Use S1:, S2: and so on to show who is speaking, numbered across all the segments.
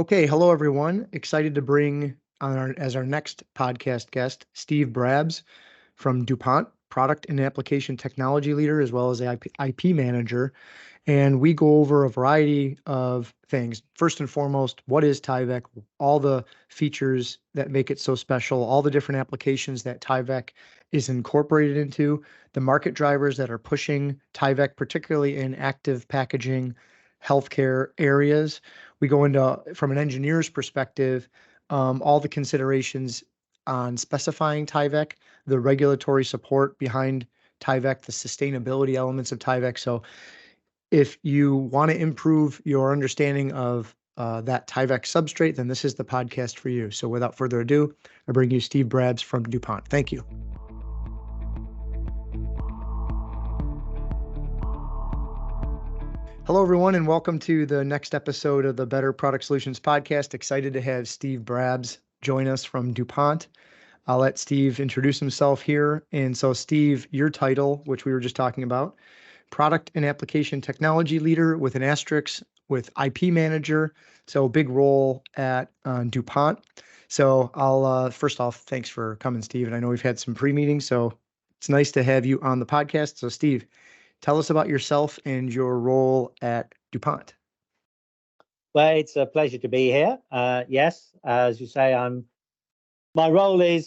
S1: Okay, hello everyone. Excited to bring on as our next podcast guest, Steve Brabbs from DuPont, product and application technology leader, as well as the IP manager. And we go over a variety of things. First and foremost, what is Tyvek? All the features that make it so special, all the different applications that Tyvek is incorporated into, the market drivers that are pushing Tyvek, particularly in active packaging, healthcare areas. We go into, from an engineer's perspective, all the considerations on specifying Tyvek, the regulatory support behind Tyvek, the sustainability elements of Tyvek. So if you want to improve your understanding of that Tyvek substrate, then this is the podcast for you. So without further ado, I bring you Steve Brabbs from DuPont. Thank you. Hello, everyone, and welcome to the next episode of the Better Product Solutions podcast. Excited to have Steve Brabbs join us from DuPont. I'll let Steve introduce himself here. And so, Steve, your title, which we were just talking about, product and application technology leader with an asterisk with IP manager. So big role at DuPont. So I'll first off, thanks for coming, Steve. And I know we've had some pre-meetings, so it's nice to have you on the podcast. So Steve, tell us about yourself and your role at DuPont.
S2: Well, it's a pleasure to be here. Yes, as you say, my role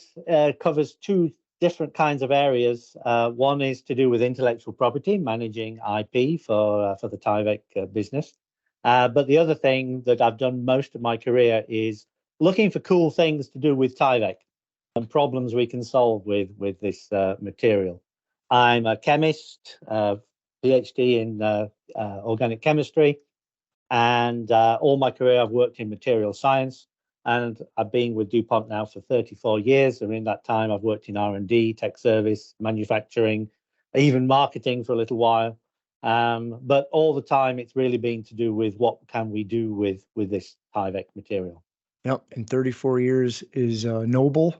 S2: covers two different kinds of areas. One is to do with intellectual property, managing IP for the Tyvek business. But the other thing that I've done most of my career is looking for cool things to do with Tyvek and problems we can solve with this material. I'm a chemist, PhD in organic chemistry, and all my career I've worked in material science. And I've been with DuPont now for 34 years. And in that time, I've worked in R&D, tech service, manufacturing, even marketing for a little while. But all the time, it's really been to do with what can we do with this Tyvek material.
S1: Yep, and 34 years is noble.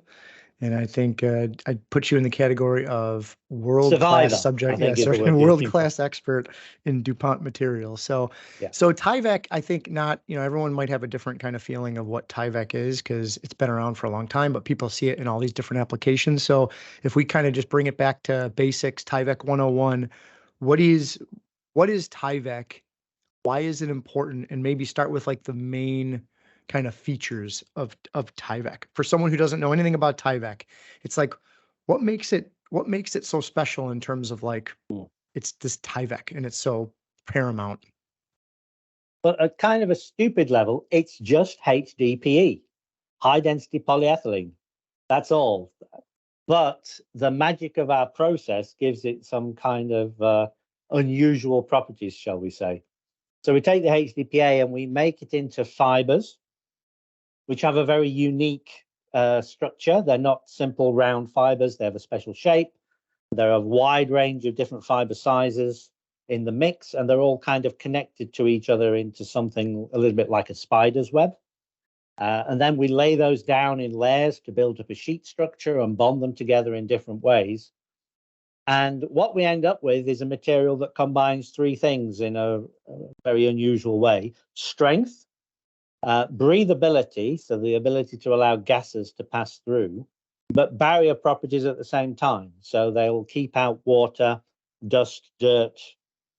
S1: And I think I'd put you in the category of world-class subject, world-class expert in DuPont materials. So, So Tyvek, I think everyone might have a different kind of feeling of what Tyvek is because it's been around for a long time, but people see it in all these different applications. So if we kind of just bring it back to basics, Tyvek 101, what is Tyvek? Why is it important? And maybe start with like the main kind of features of Tyvek. For someone who doesn't know anything about Tyvek, it's like, what makes it so special in terms of like, it's this Tyvek and it's so paramount?
S2: But at kind of a stupid level, it's just HDPE, high density polyethylene. That's all. But the magic of our process gives it some kind of unusual properties, shall we say. So we take the HDPE and we make it into fibers, which have a very unique structure. They're not simple round fibers. They have a special shape. There are a wide range of different fiber sizes in the mix, and they're all kind of connected to each other into something a little bit like a spider's web. And then we lay those down in layers to build up a sheet structure and bond them together in different ways. And what we end up with is a material that combines three things in a very unusual way: strength, breathability, so the ability to allow gases to pass through, but barrier properties at the same time. So they'll keep out water, dust, dirt,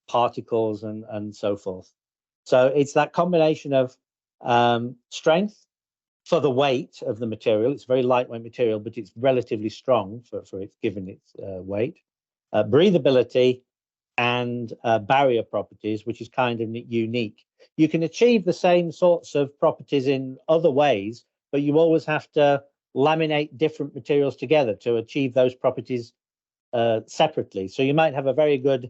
S2: particles, and so forth. So it's that combination of strength for the weight of the material. It's a very lightweight material, but it's relatively strong for its given its weight. Breathability and barrier properties, which is kind of unique. You can achieve the same sorts of properties in other ways, but you always have to laminate different materials together to achieve those properties separately. So you might have a very good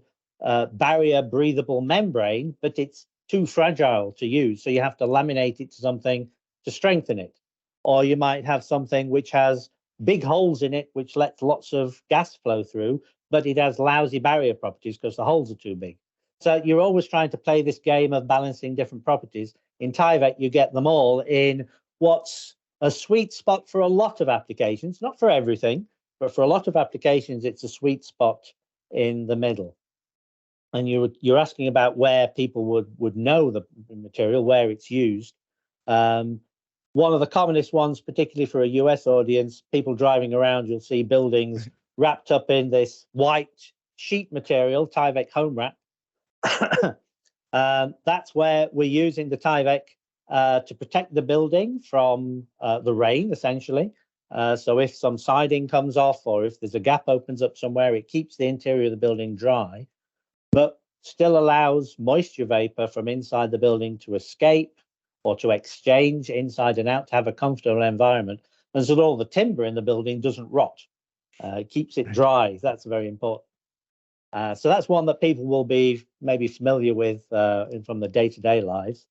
S2: barrier breathable membrane, but it's too fragile to use. So you have to laminate it to something to strengthen it. Or you might have something which has big holes in it, which lets lots of gas flow through, but it has lousy barrier properties because the holes are too big. So you're always trying to play this game of balancing different properties. In Tyvek, you get them all in what's a sweet spot for a lot of applications, not for everything, but for a lot of applications, it's a sweet spot in the middle. And you're asking about where people would know the material, where it's used. One of the commonest ones, particularly for a US audience, people driving around, you'll see buildings wrapped up in this white sheet material, Tyvek home wrap. That's where we're using the Tyvek to protect the building from the rain, essentially. So if some siding comes off or if there's a gap opens up somewhere, it keeps the interior of the building dry, but still allows moisture vapor from inside the building to escape or to exchange inside and out to have a comfortable environment. And so that all the timber in the building doesn't rot. It keeps it dry. That's very important. So that's one that people will be maybe familiar with from the day-to-day lives.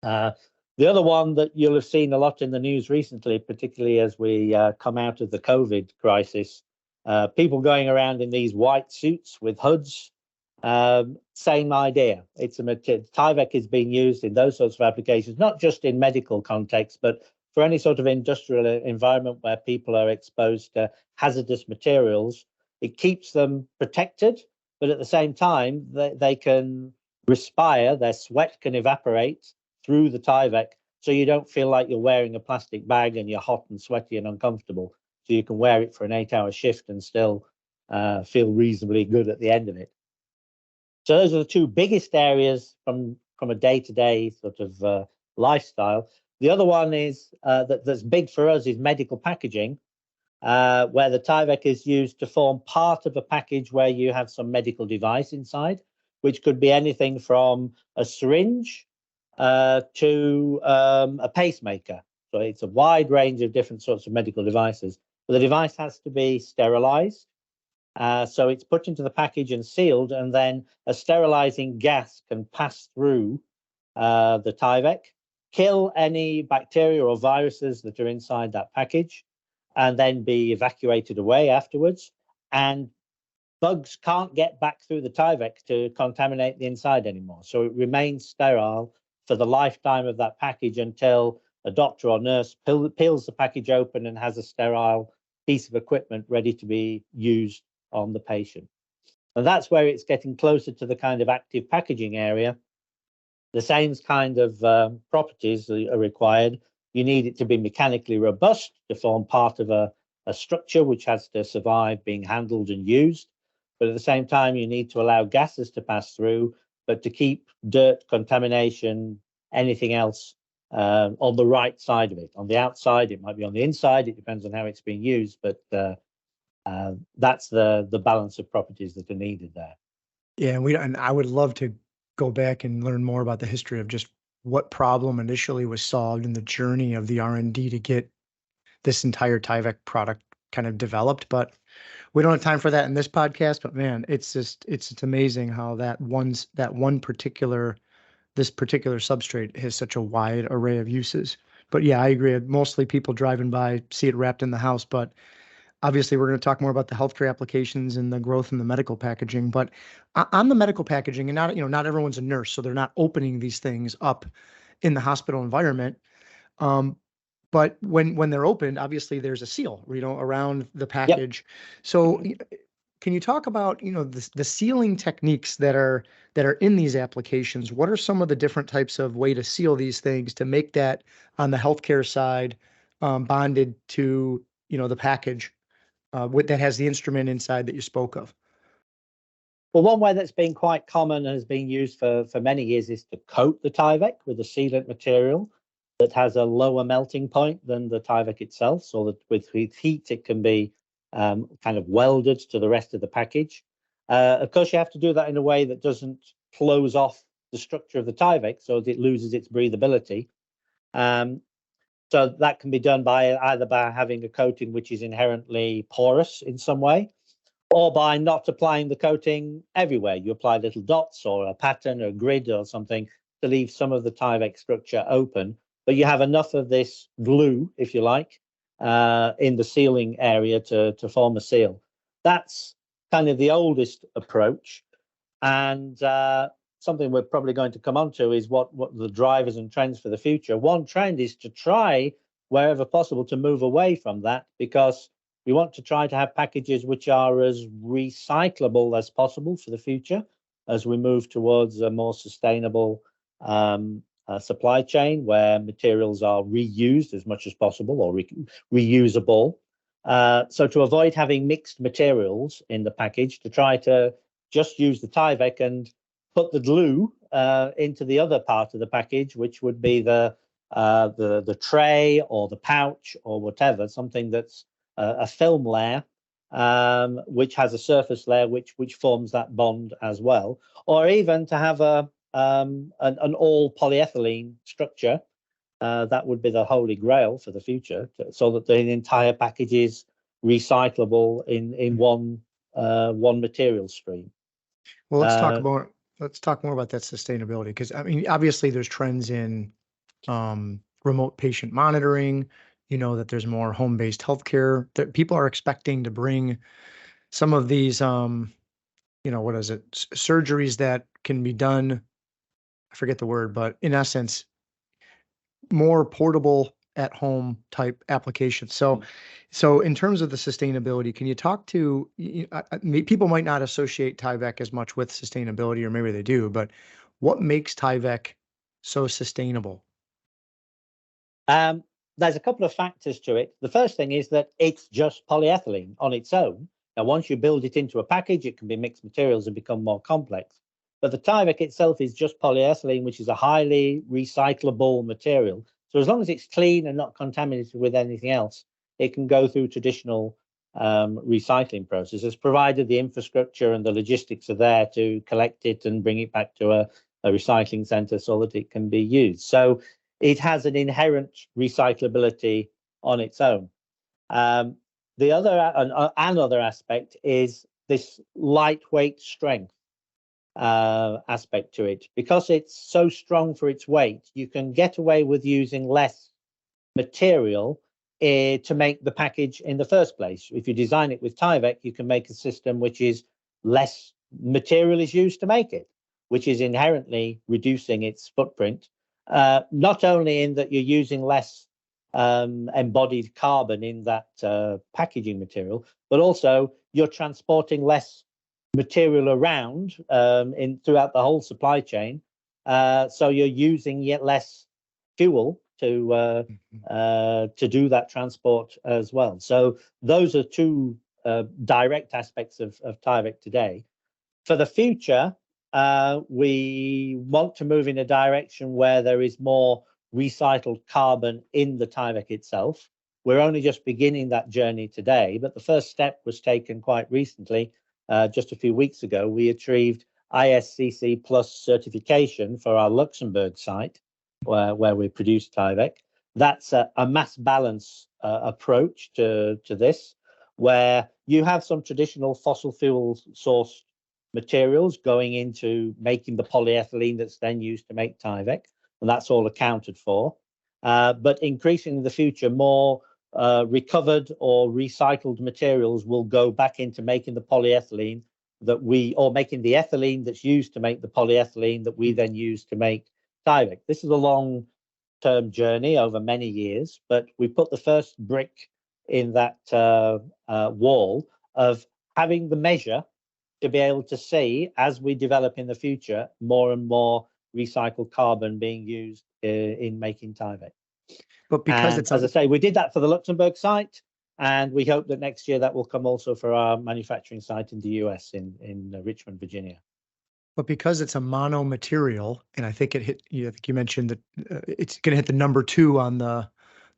S2: The other one that you'll have seen a lot in the news recently, particularly as we come out of the COVID crisis, people going around in these white suits with hoods. Same idea. Tyvek is being used in those sorts of applications, not just in medical context, but for any sort of industrial environment where people are exposed to hazardous materials. It keeps them protected, but at the same time, they can respire, their sweat can evaporate through the Tyvek, so you don't feel like you're wearing a plastic bag and you're hot and sweaty and uncomfortable. So you can wear it for an 8-hour shift and still feel reasonably good at the end of it. So those are the two biggest areas from a day-to-day sort of lifestyle. The other one is that's big for us is medical packaging, where the Tyvek is used to form part of a package where you have some medical device inside, which could be anything from a syringe to a pacemaker. So it's a wide range of different sorts of medical devices. But the device has to be sterilized. So it's put into the package and sealed, and then a sterilizing gas can pass through the Tyvek, kill any bacteria or viruses that are inside that package, and then be evacuated away afterwards. And bugs can't get back through the Tyvek to contaminate the inside anymore. So it remains sterile for the lifetime of that package until a doctor or nurse peels the package open and has a sterile piece of equipment ready to be used on the patient. And that's where it's getting closer to the kind of active packaging area. The same kind of properties are required. You need it to be mechanically robust to form part of a structure which has to survive being handled and used. But at the same time, you need to allow gases to pass through, but to keep dirt, contamination, anything else on the right side of it. On the outside, it might be on the inside. It depends on how it's being used, but that's the balance of properties that are needed there.
S1: Yeah, and I would love to go back and learn more about the history of just what problem initially was solved in the journey of the R&D to get this entire Tyvek product kind of developed. But we don't have time for that in this podcast. But man, it's amazing how this particular substrate has such a wide array of uses. But yeah, I agree. Mostly people driving by see it wrapped in the house, but obviously, we're going to talk more about the healthcare applications and the growth in the medical packaging. But on the medical packaging, and not everyone's a nurse, so they're not opening these things up in the hospital environment. But when they're opened, obviously there's a seal, around the package. Yep. So can you talk about the sealing techniques that are in these applications? What are some of the different types of way to seal these things to make that on the healthcare side bonded to the package? That has the instrument inside that you spoke of?
S2: Well, one way that's been quite common and has been used for many years is to coat the Tyvek with a sealant material that has a lower melting point than the Tyvek itself, so that with heat it can be kind of welded to the rest of the package. Of course, you have to do that in a way that doesn't close off the structure of the Tyvek so that it loses its breathability. So that can be done either by having a coating which is inherently porous in some way, or by not applying the coating everywhere. You apply little dots or a pattern or a grid or something to leave some of the Tyvek structure open, but you have enough of this glue, if you like, in the sealing area to form a seal. That's kind of the oldest approach, and something we're probably going to come on to is what the drivers and trends for the future. One trend is to try, wherever possible, to move away from that, because we want to try to have packages which are as recyclable as possible for the future as we move towards a more sustainable supply chain where materials are reused as much as possible or reusable. So to avoid having mixed materials in the package, to try to just use the Tyvek and put the glue into the other part of the package, which would be the tray or the pouch or whatever, something that's a film layer, which has a surface layer which forms that bond as well, or even to have an all polyethylene structure. That would be the holy grail for the future, so that the entire package is recyclable in one material stream.
S1: Well, let's talk more about that sustainability, because I mean, obviously there's trends in remote patient monitoring, that there's more home-based healthcare, that people are expecting to bring some of these what is it, surgeries that can be done, I forget the word, but in essence, more portable at home type applications. So in terms of the sustainability, can you talk to, people might not associate Tyvek as much with sustainability, or maybe they do, but what makes Tyvek so sustainable?
S2: There's a couple of factors to it. The first thing is that it's just polyethylene on its own. Now, once you build it into a package, it can be mixed materials and become more complex. But the Tyvek itself is just polyethylene, which is a highly recyclable material. So as long as it's clean and not contaminated with anything else, it can go through traditional recycling processes, provided the infrastructure and the logistics are there to collect it and bring it back to a recycling center so that it can be used. So it has an inherent recyclability on its own. The other aspect is this lightweight strength aspect to it. Because it's so strong for its weight, you can get away with using less material to make the package in the first place. If you design it with Tyvek, you can make a system which is less material is used to make it, which is inherently reducing its footprint. Not only in that you're using less embodied carbon in that packaging material, but also you're transporting less material around throughout the whole supply chain. So you're using yet less fuel to do that transport as well. So those are two direct aspects of Tyvek today. For the future, we want to move in a direction where there is more recycled carbon in the Tyvek itself. We're only just beginning that journey today, but the first step was taken quite recently. Just a few weeks ago, we achieved ISCC Plus certification for our Luxembourg site, where we produce Tyvek. That's a mass balance approach to this, where you have some traditional fossil fuel sourced materials going into making the polyethylene that's then used to make Tyvek, and that's all accounted for. But increasingly in the future, more recovered or recycled materials will go back into making the polyethylene or making the ethylene that's used to make the polyethylene that we then use to make Tyvek. This is a long-term journey over many years, but we put the first brick in that wall of having the measure to be able to see, as we develop in the future, more and more recycled carbon being used in making Tyvek.
S1: But because it's,
S2: as I say, we did that for the Luxembourg site, and we hope that next year that will come also for our manufacturing site in the US in Richmond, Virginia.
S1: But because it's a mono material, and I think I think you mentioned that it's going to hit the number 2 on the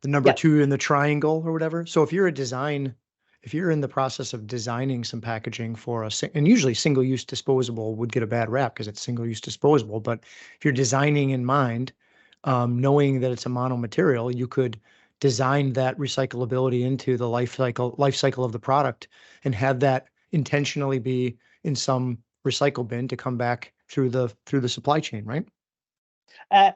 S1: number 2 in the triangle or whatever. So if you're in the process of designing some packaging for and usually single-use disposable would get a bad rap because it's single-use disposable, but if you're designing in mind, knowing that it's a mono material, you could design that recyclability into the life cycle of the product and have that intentionally be in some recycle bin to come back through the supply chain, right?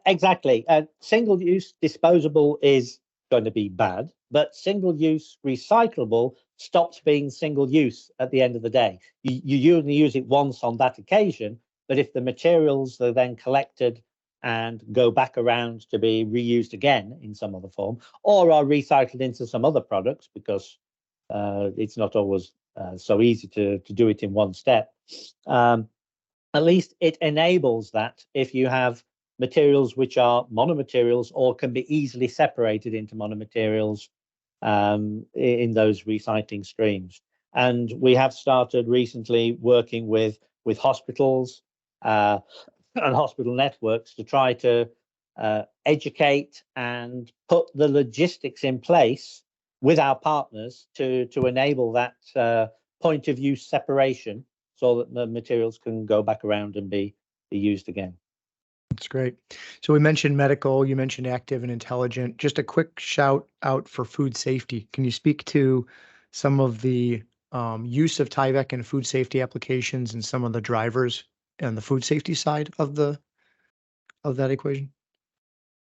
S2: Exactly. Single-use disposable is going to be bad, but single-use recyclable stops being single-use at the end of the day. You only use it once on that occasion, but if the materials are then collected and go back around to be reused again in some other form, or are recycled into some other products, because it's not always so easy to do it in one step, at least it enables that if you have materials which are monomaterials or can be easily separated into monomaterials in those recycling streams. And we have started recently working with hospitals and hospital networks to try to educate and put the logistics in place with our partners to enable that point of use separation so that the materials can go back around and be used again.
S1: That's great. So we mentioned medical, you mentioned active and intelligent. Just a quick shout out for food safety. Can you speak to some of the use of Tyvek in food safety applications and some of the drivers and the food safety side of that equation?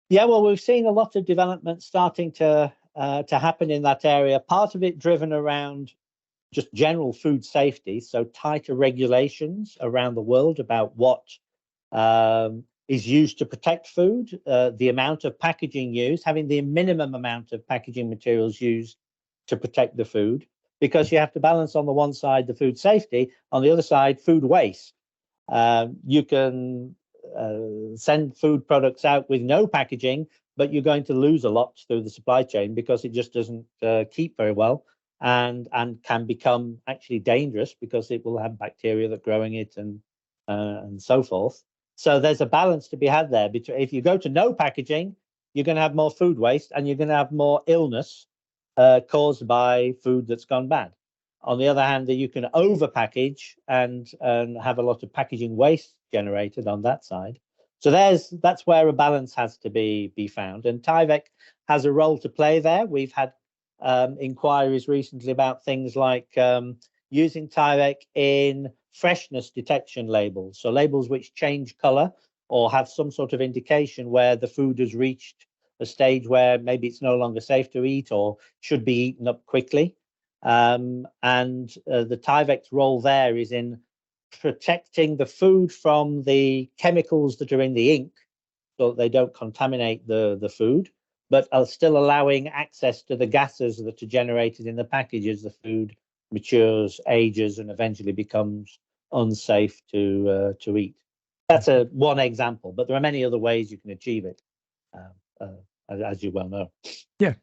S2: Yeah, well, we've seen a lot of development starting to happen in that area. Part of it driven around just general food safety, so tighter regulations around the world about what is used to protect food, the amount of packaging used, having the minimum amount of packaging materials used to protect the food, because you have to balance on the one side the food safety, on the other side food waste. You can send food products out with no packaging, but you're going to lose a lot through the supply chain because it just doesn't keep very well and can become actually dangerous because it will have bacteria that grow in it and so forth. So there's a balance to be had there. If you go to no packaging, you're going to have more food waste and you're going to have more illness caused by food that's gone bad. On the other hand, that you can overpackage and have a lot of packaging waste generated on that side. So that's where a balance has to be found. And Tyvek has a role to play there. We've had inquiries recently about things like using Tyvek in freshness detection labels. So labels which change color or have some sort of indication where the food has reached a stage where maybe it's no longer safe to eat or should be eaten up quickly. And the Tyvek's role there is in protecting the food from the chemicals that are in the ink so that they don't contaminate the food, but are still allowing access to the gases that are generated in the package as the food matures, ages, and eventually becomes unsafe to eat. That's one example, but there are many other ways you can achieve it, as you well know.
S1: Yeah,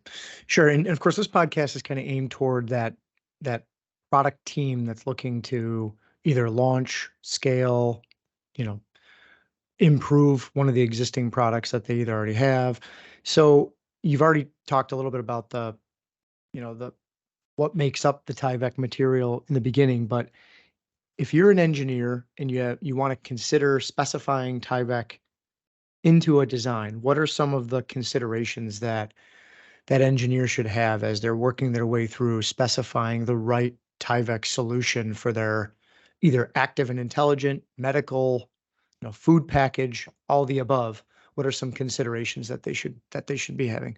S1: sure. And of course, this podcast is kind of aimed toward that product team that's looking to either launch, scale, improve one of the existing products that they either already have. So you've already talked a little bit about the what makes up the Tyvek material in the beginning, but if you're an engineer and you want to consider specifying Tyvek into a design, what are some of the considerations that engineer should have as they're working their way through specifying the right Tyvek solution for their either active and intelligent, medical, food package, all the above? What are some considerations that they should be having?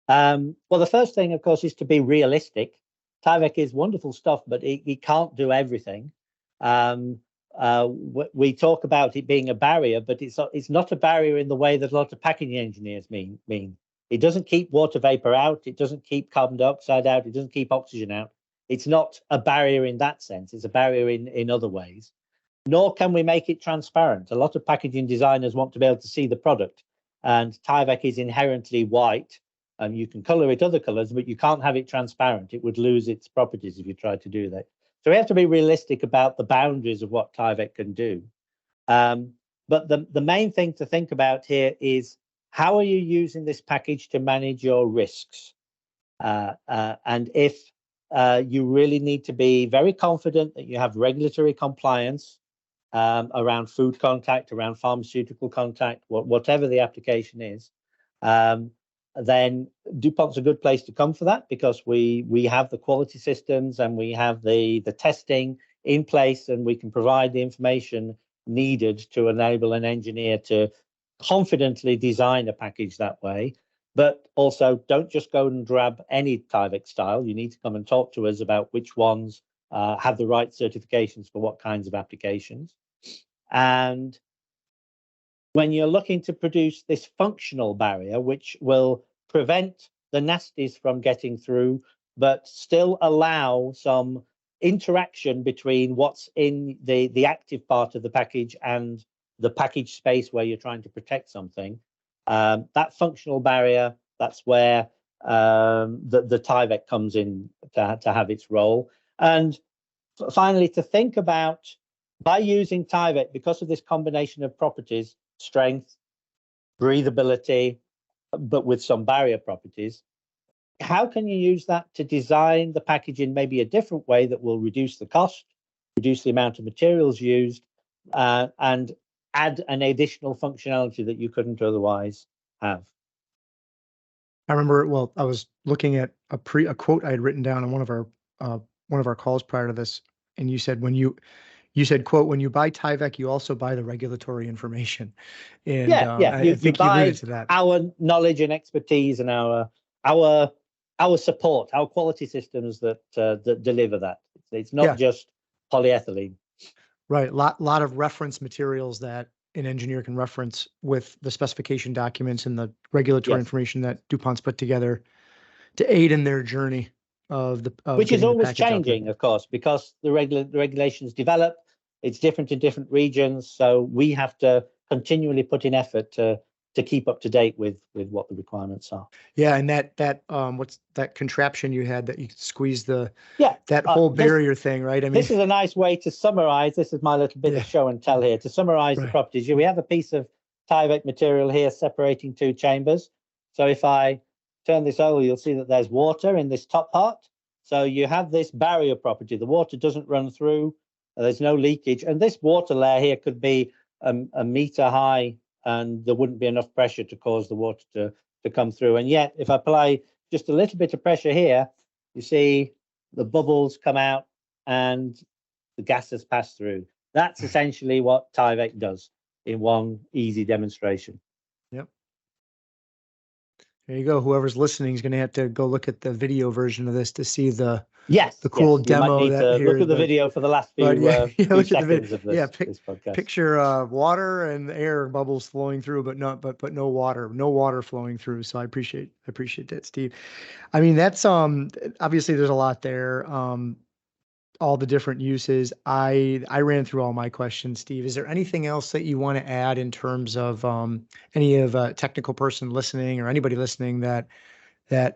S2: Well, the first thing, of course, is to be realistic. Tyvek is wonderful stuff, but it can't do everything. We talk about it being a barrier, but it's not a barrier in the way that a lot of packaging engineers mean. It doesn't keep water vapor out. It doesn't keep carbon dioxide out. It doesn't keep oxygen out. It's not a barrier in that sense. It's a barrier in other ways. Nor can we make it transparent. A lot of packaging designers want to be able to see the product, and Tyvek is inherently white. You can color it other colors, but you can't have it transparent. It would lose its properties if you tried to do that. So we have to be realistic about the boundaries of what Tyvek can do. But the main thing to think about here is, how are you using this package to manage your risks? And if you really need to be very confident that you have regulatory compliance around food contact, around pharmaceutical contact, whatever the application is, then DuPont's a good place to come for that, because we have the quality systems and we have the testing in place, and we can provide the information needed to enable an engineer to confidently design a package that way. But also, don't just go and grab any Tyvek style. You need to come and talk to us about which ones have the right certifications for what kinds of applications. And when you're looking to produce this functional barrier, which will prevent the nasties from getting through, but still allow some interaction between what's in the active part of the package and the package space where you're trying to protect something. That functional barrier, that's where the Tyvek comes in to have its role. And finally, to think about, by using Tyvek, because of this combination of properties, strength, breathability, but with some barrier properties, how can you use that to design the package in maybe a different way that will reduce the cost, reduce the amount of materials used, and add an additional functionality that you couldn't otherwise have?
S1: I remember, well, I was looking at a quote I had written down on one of our calls prior to this, and you said you said, quote, when you buy Tyvek, you also buy the regulatory information. And
S2: Yeah.
S1: I think you
S2: buy
S1: alluded to that.
S2: our knowledge and expertise and our support, our quality systems that deliver that. It's not just polyethylene.
S1: Right. Lot of reference materials that an engineer can reference with the specification documents and the regulatory information that DuPont's put together to aid in their journey of
S2: which is always
S1: package out there.
S2: changing, of course, because the regulations develop. It's different in different regions, so we have to continually put in effort to keep up to date with what the requirements are.
S1: Yeah, and that what's that contraption you had that you could squeeze that
S2: this
S1: whole barrier thing, right? I mean,
S2: this is a nice way to summarize. This is my little bit of show and tell here to summarize the properties. We have a piece of Tyvek material here separating two chambers. So if I turn this over, you'll see that there's water in this top part. So you have this barrier property. The water doesn't run through. There's no leakage. And this water layer here could be a meter high, and there wouldn't be enough pressure to cause the water to come through. And yet, if I apply just a little bit of pressure here, you see the bubbles come out and the gases pass through. That's essentially what Tyvek does in one easy demonstration.
S1: Yep. There you go. Whoever's listening is going to have to go look at the video version of this to see the cool demo.
S2: You might need to look at the video for the last few, few seconds of this, this podcast.
S1: Picture water and air bubbles flowing through, but no water flowing through. So I appreciate that, Steve. I mean, that's obviously there's a lot there. All the different uses. I ran through all my questions, Steve. Is there anything else that you want to add in terms of any of a technical person listening or anybody listening that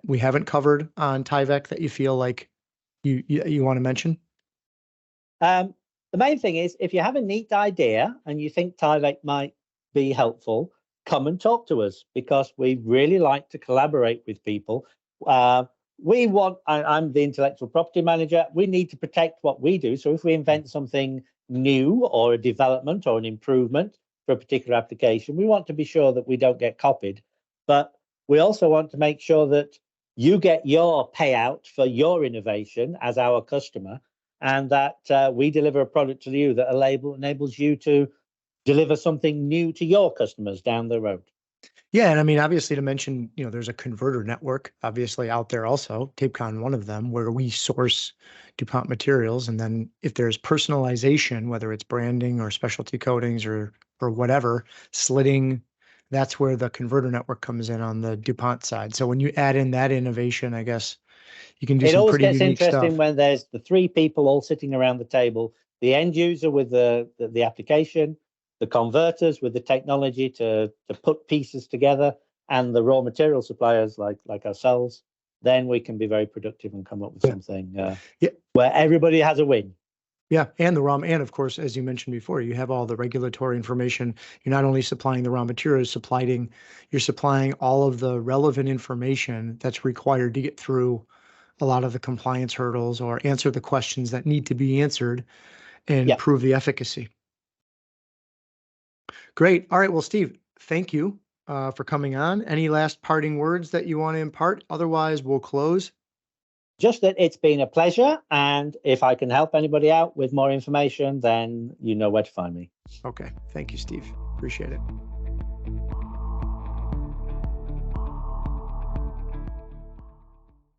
S1: we haven't covered on Tyvek that you feel like you want to mention?
S2: The main thing is, if you have a neat idea and you think Tyvek might be helpful, come and talk to us, because we really like to collaborate with people. I'm the intellectual property manager. We need to protect what we do. So if we invent something new or a development or an improvement for a particular application, we want to be sure that we don't get copied. But we also want to make sure that you get your payout for your innovation as our customer, and that we deliver a product to you that enables you to deliver something new to your customers down the road.
S1: Yeah, and I mean, obviously, to mention, there's a converter network obviously out there also, Tapecon, one of them, where we source DuPont materials. And then if there's personalization, whether it's branding or specialty coatings or whatever, slitting, that's where the converter network comes in on the DuPont side. So when you add in that innovation, I guess you can do some pretty unique stuff. It always gets interesting
S2: when there's the three people all sitting around the table, the end user with the application, the converters with the technology to put pieces together, and the raw material suppliers like ourselves. Then we can be very productive and come up with something where everybody has a win.
S1: Yeah, and and of course, as you mentioned before, you have all the regulatory information. You're not only supplying the raw materials, you're supplying all of the relevant information that's required to get through a lot of the compliance hurdles or answer the questions that need to be answered and prove the efficacy. Great. All right. Well, Steve, thank you for coming on. Any last parting words that you want to impart? Otherwise, we'll close.
S2: Just that it's been a pleasure. And if I can help anybody out with more information, then you know where to find me.
S1: Okay. Thank you, Steve. Appreciate it.